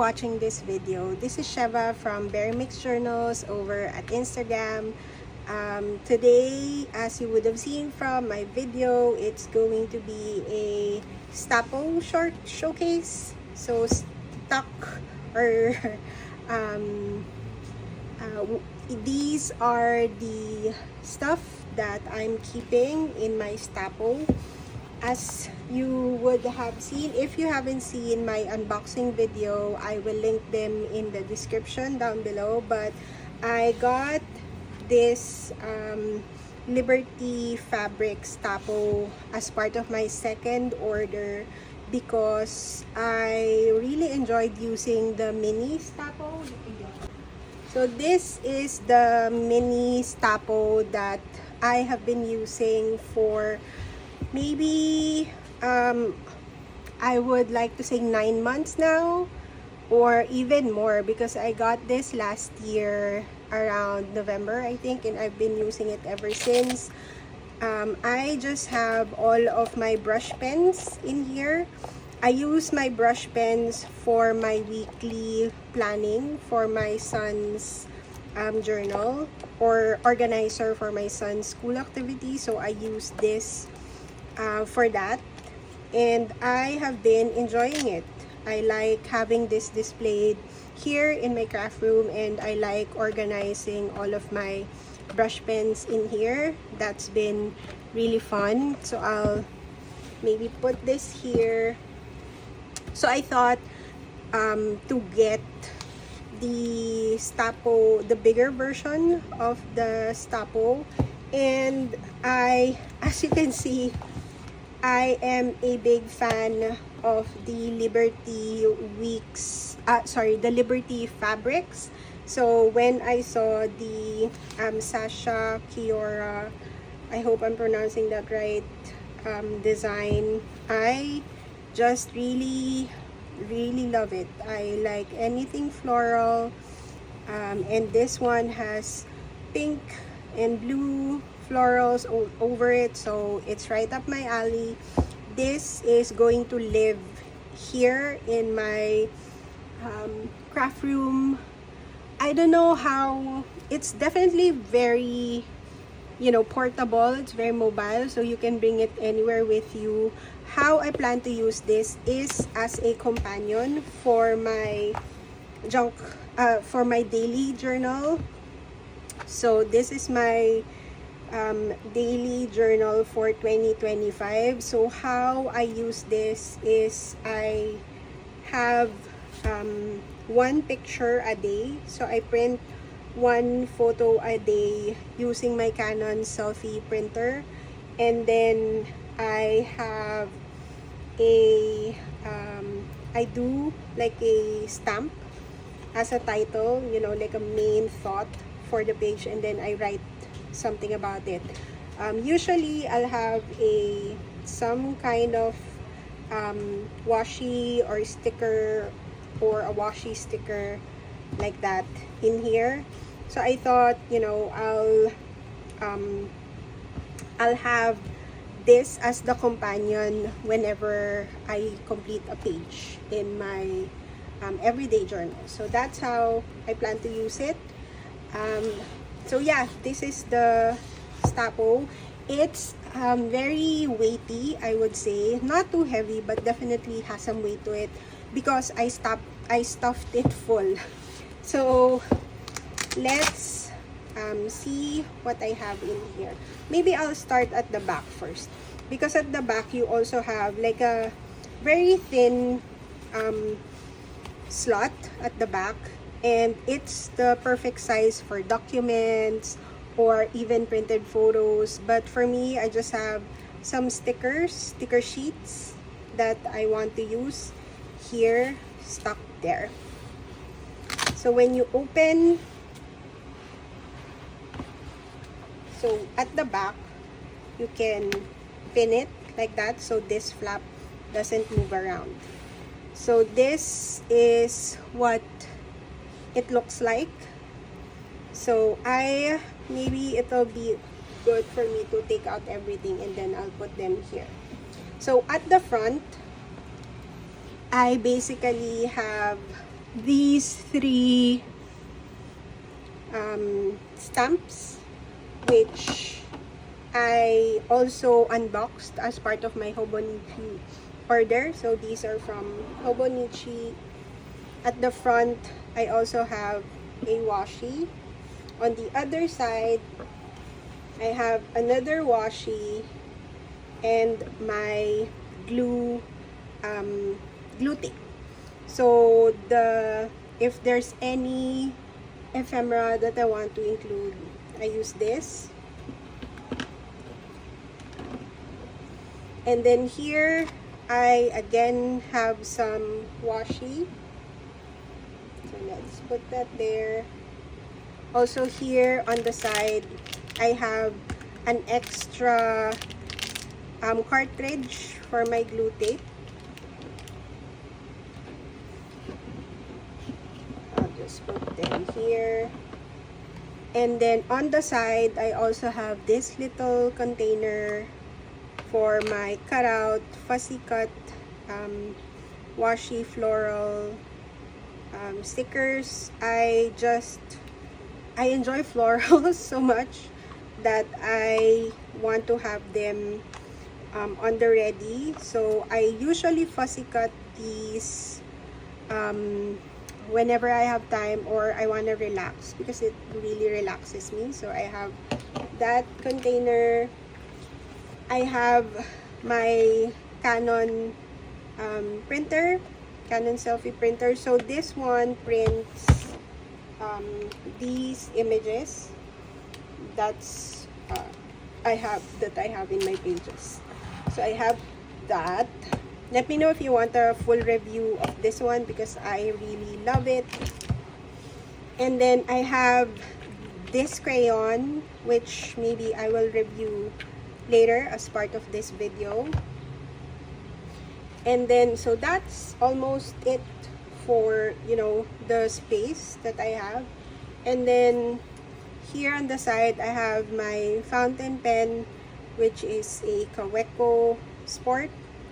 watching this video. This is Sheva from Berry Mix Journals over at Instagram. Today, as you would have seen from my video, it's going to be a Stappo short showcase. So stock or these are the stuff that I'm keeping in my Stappo. As you would have seen, if you haven't seen my unboxing video, I will link them in the description down below. But I got this Liberty Fabric Stappo as part of my second order because I really enjoyed using the mini Stappo. So this is the mini Stappo that I have been using for maybe I would like to say 9 months now, or even more, because I got this last year around November, I think, and I've been using it ever since. I just have all of my brush pens in here. I use my brush pens for my weekly planning for my son's journal or organizer for my son's school activity. So I use this for that, and I have been enjoying it. I like having this displayed here in my craft room, and I like organizing all of my brush pens in here. That's been really fun. So I'll maybe put this here. So I thought to get the Stappo, the bigger version of the Stappo, and as you can see, I am a big fan of the Liberty the Liberty fabrics. So when I saw the Sasha Kiora, I hope I'm pronouncing that right, design, I just really love it. I like anything floral, and this one has pink and blue florals over it, so it's right up my alley. This is going to live here in my craft room. I don't know how, it's definitely very, portable. It's very mobile, so you can bring it anywhere with you. How I plan to use this is as a companion for my for my daily journal. So this is my daily journal for 2025. So how I use this is I have one picture a day. So I print one photo a day using my Canon selfie printer, and then I have I do like a stamp as a title, like a main thought for the page, and then I write something about it. Usually I'll have some kind of washi or sticker, or a washi sticker like that in here. So I thought, I'll have this as the companion whenever I complete a page in my everyday journal. So that's how I plan to use it. So yeah, this is the Stappo. It's very weighty, I would say. Not too heavy, but definitely has some weight to it because I stuffed it full. So let's see what I have in here. Maybe I'll start at the back first, because at the back you also have like a very thin slot at the back, and it's the perfect size for documents or even printed photos. But for me, I just have some sticker sheets that I want to use here, stuck there. So when you open, so at the back, you can pin it like that, so this flap doesn't move around. So this is what it looks like. So maybe it'll be good for me to take out everything and then I'll put them here. So at the front, I basically have these three stamps, which I also unboxed as part of my Hobonichi order. So these are from Hobonichi. At the front, I also have a washi. On the other side, I have another washi and my glue tape. So if there's any ephemera that I want to include, I use this. And then here, I again have some washi. So let's put that there. Also here on the side, I have an extra cartridge for my glue tape. I'll just put them here. And then on the side, I also have this little container for my cutout, fussy cut, washi floral stickers. I enjoy florals so much that I want to have them on the ready. So I usually fussy cut these whenever I have time or I want to relax, because it really relaxes me. So I have that container. I have my Canon printer, Canon selfie printer. So this one prints these images that's I have in my pages. So I have that. Let me know if you want a full review of this one, because I really love it. And then I have this crayon, which maybe I will review later as part of this video. And then, so that's almost it for, the space that I have. And then here on the side, I have my fountain pen, which is a Kaweco Sport.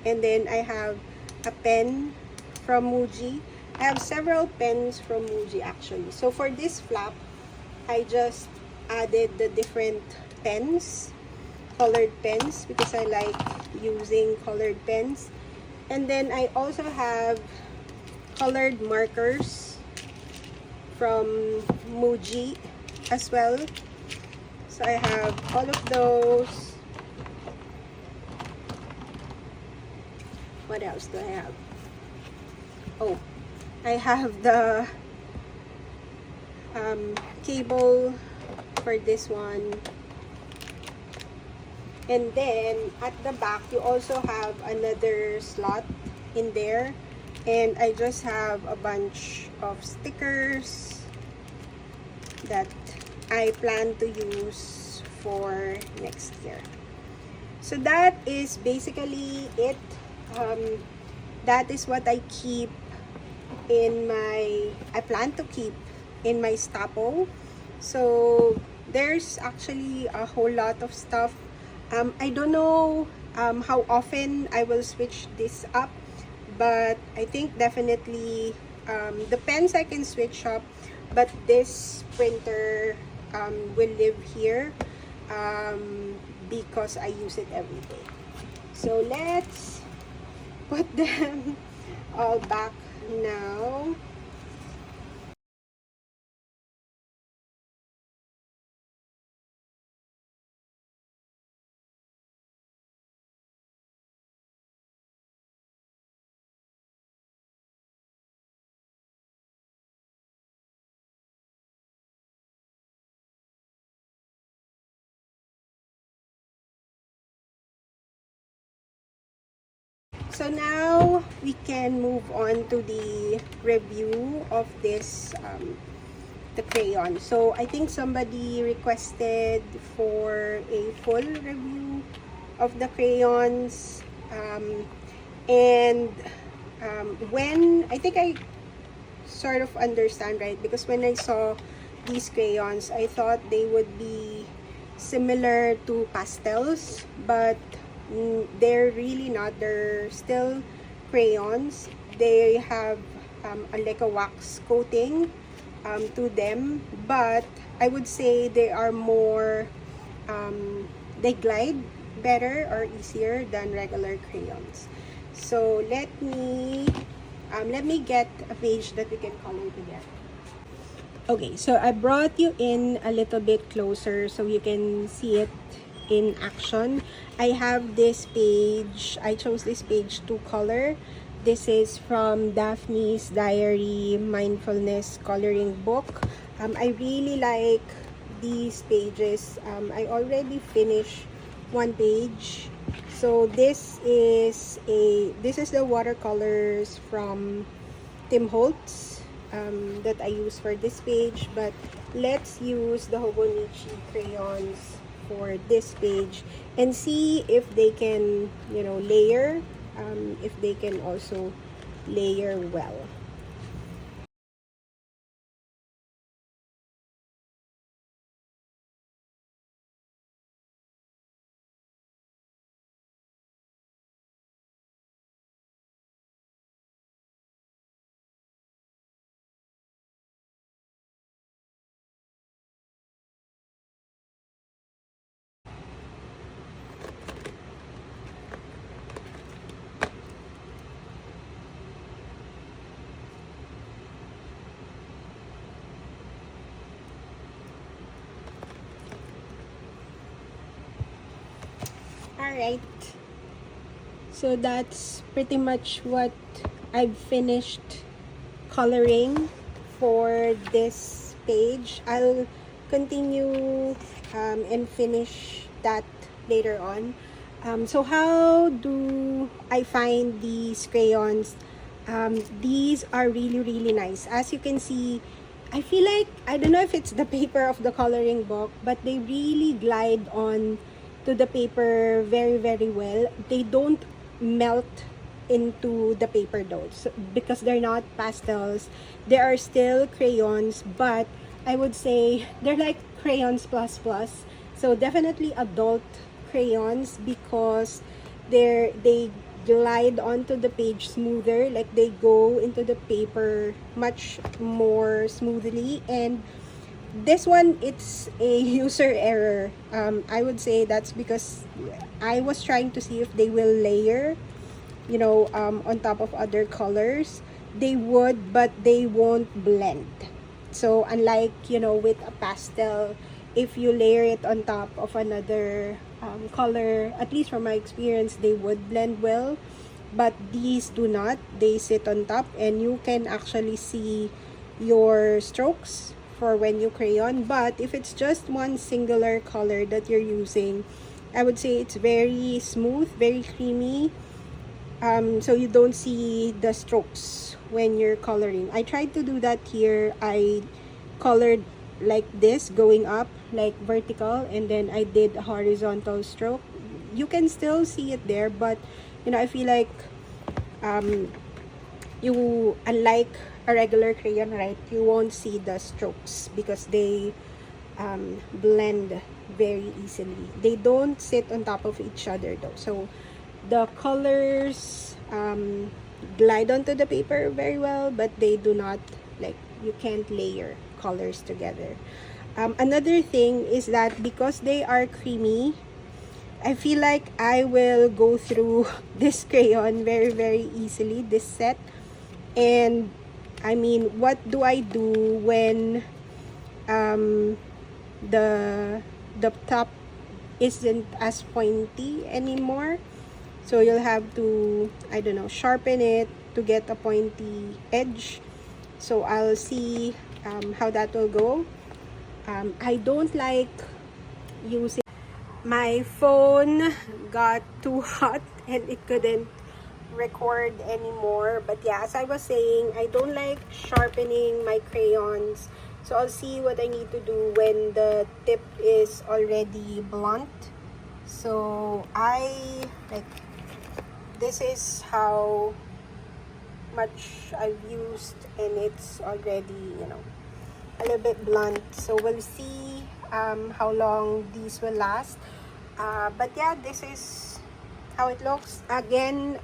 And then I have a pen from Muji. I have several pens from Muji actually. So for this flap, I just added the different pens, colored pens, because I like using colored pens. And then I also have colored markers from Muji as well. So I have all of those. What else do I have? Oh, I have the cable for this one. And then at the back, you also have another slot in there. And I just have a bunch of stickers that I plan to use for next year. So that is basically it. That is what I plan to keep in my Stappo. So there's actually a whole lot of stuff. I don't know how often I will switch this up, but I think definitely the pens I can switch up, but this printer will live here because I use it every day. So let's put them all back now. So now we can move on to the review of this the crayon. So I think somebody requested for a full review of the crayons, and when I think I sort of understand, right? Because when I saw these crayons, I thought they would be similar to pastels, but they're really not. They're still crayons. They have like a wax coating to them, but I would say they are more, they glide better or easier than regular crayons. So let me get a page that we can color together. Okay, so I brought you in a little bit closer so you can see it in action. I have this page. I chose this page to color. This is from Daphne's Diary Mindfulness Coloring Book. I really like these pages. I already finished one page. So this is the watercolors from Tim Holtz that I use for this page, but let's use the Hobonichi crayons for this page and see if they can, you know, layer, if they can also layer well. Alright, so that's pretty much what I've finished coloring for this page. I'll continue and finish that later on. So how do I find these crayons? These are really nice. As you can see, I feel like, I don't know if it's the paper of the coloring book, but they really glide on to the paper very well. They don't melt into the paper though, so, because they're not pastels. They are still crayons, but I would say they're like crayons plus. So definitely adult crayons, because they glide onto the page smoother, like they go into the paper much more smoothly. And this one, it's a user error. I would say that's because I was trying to see if they will layer, you know, on top of other colors. They would, but they won't blend. So unlike, you know, with a pastel, if you layer it on top of another color, at least from my experience, they would blend well. But these do not. They sit on top, and you can actually see your strokes for when you crayon. But if it's just one singular color that you're using, I would say it's very smooth, very creamy. So you don't see the strokes when you're coloring. I tried to do that here. I colored like this, going up, like vertical, and then I did a horizontal stroke. You can still see it there, but you know, I feel like you, unlike a regular crayon, right, you won't see the strokes because they blend very easily. They don't sit on top of each other though, so the colors glide onto the paper very well, but they do not, like, you can't layer colors together. Another thing is that because they are creamy, I feel like I will go through this crayon very easily, this set. And I mean, what do I do when the top isn't as pointy anymore? So you'll have to, I don't know, sharpen it to get a pointy edge. So I'll see how that will go. I don't like using, my phone got too hot and it couldn't record anymore. But yeah, as I was saying, I don't like sharpening my crayons. So I'll see what I need to do when the tip is already blunt. So this is how much I've used, and it's already, you know, a little bit blunt. So we'll see how long these will last. But yeah, this is how it looks. Again,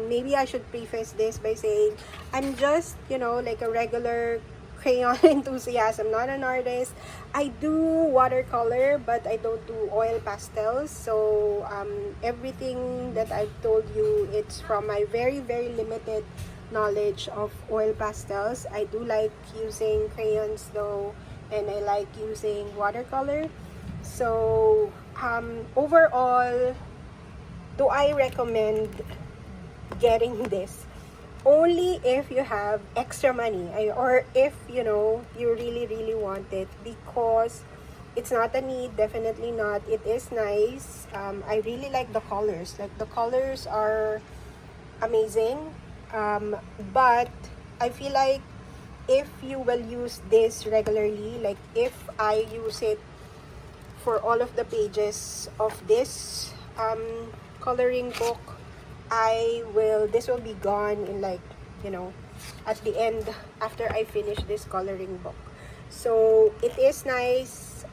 maybe I should preface this by saying I'm just, you know, like a regular crayon enthusiast. I'm not an artist. I do watercolor, but I don't do oil pastels. So everything that I've told you, it's from my very, very limited knowledge of oil pastels. I do like using crayons though, and I like using watercolor. So overall, do I recommend getting this? Only if you have extra money, or if you know you really really want it, because it's not a need, definitely not. It is nice. I really like the colors. Like the colors are amazing. But I feel like if you will use this regularly, like if I use it for all of the pages of this coloring book, this will be gone in, like, you know, at the end, after I finish this coloring book. So it is nice.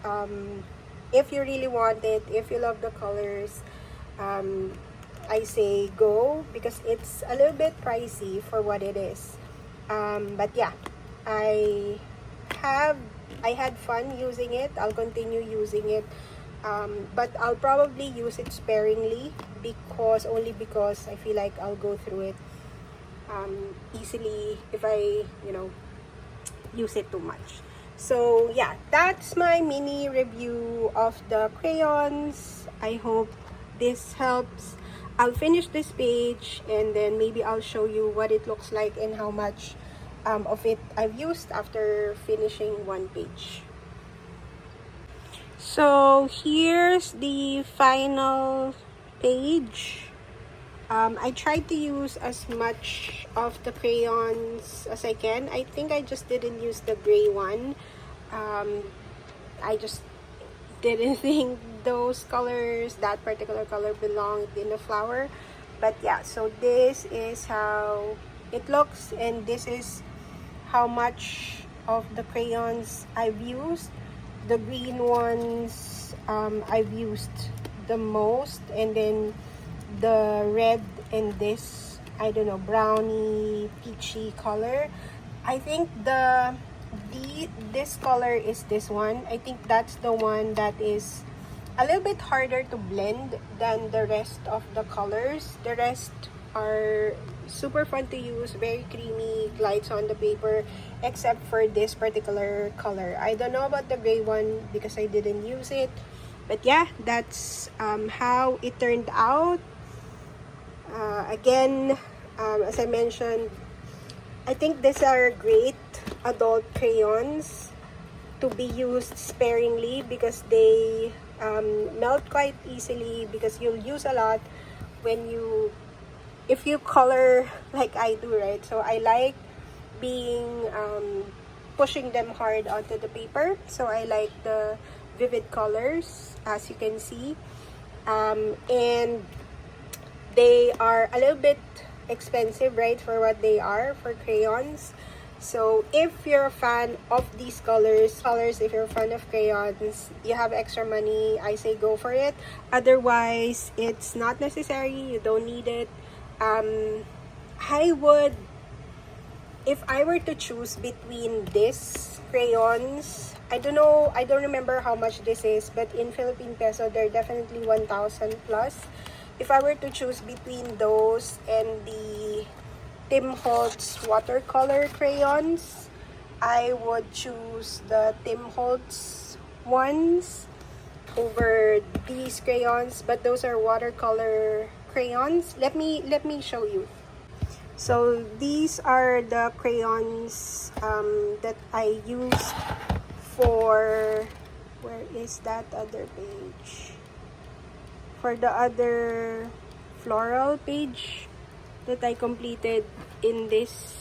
If you really want it, if you love the colors, I say go, because it's a little bit pricey for what it is. But yeah, I had fun using it. I'll continue using it. But I'll probably use it sparingly, only because I feel like I'll go through it easily if I, you know, use it too much. So yeah, that's my mini review of the crayons. I hope this helps. I'll finish this page and then maybe I'll show you what it looks like and how much of it I've used after finishing one page. So here's the final page. I tried to use as much of the crayons as I can. I think I just didn't use the gray one. I just didn't think those colors, that particular color, belonged in the flower. But yeah, so this is how it looks, and this is how much of the crayons I've used. The green ones I've used the most, and then the red and this, I don't know, brownie peachy color. I think this color is this one. I think that's the one that is a little bit harder to blend than the rest of the colors. The rest are super fun to use, very creamy, glides on the paper, except for this particular color. I don't know about the gray one because I didn't use it, but yeah, that's how it turned out. Again, as I mentioned, I think these are great adult crayons to be used sparingly, because they melt quite easily, because you'll use a lot if you color like I do, right? So I like pushing them hard onto the paper. So I like the vivid colors, as you can see. And they are a little bit expensive, right, for what they are, for crayons. So if you're a fan of these colors, if you're a fan of crayons, you have extra money, I say go for it. Otherwise, it's not necessary. You don't need it. If I were to choose between these crayons, I don't remember how much this is, but in Philippine peso, they're definitely 1,000 plus. If I were to choose between those and the Tim Holtz watercolor crayons, I would choose the Tim Holtz ones over these crayons, but those are watercolor crayons. Let me show you. So these are the crayons that I used for, where is that other page? For the other floral page that I completed in this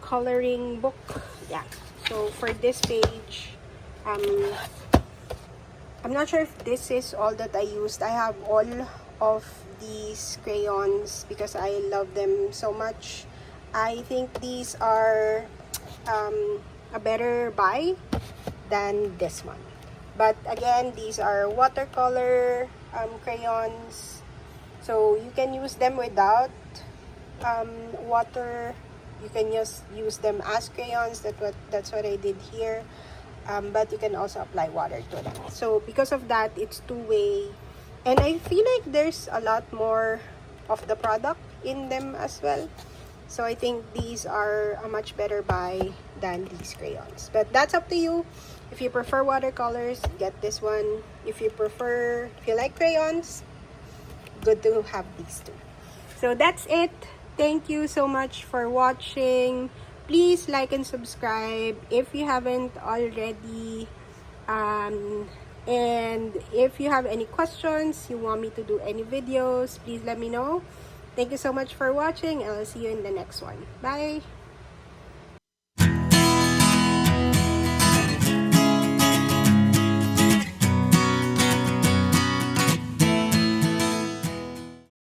coloring book. Yeah, so for this page, I'm not sure if this is all that I used. I have all of these crayons because I love them so much. I think these are a better buy than this one. But again, these are watercolor crayons. So you can use them without water. You can just use them as crayons. That's what I did here. But you can also apply water to them. So because of that, it's two-way. And I feel like there's a lot more of the product in them as well. So I think these are a much better buy than these crayons. But that's up to you. If you prefer watercolors, get this one. If you like crayons, good to have these two. So that's it. Thank you so much for watching. Please like and subscribe if you haven't already. And if you have any questions, you want me to do any videos, please let me know. Thank you so much for watching. I'll see you in the next one. Bye!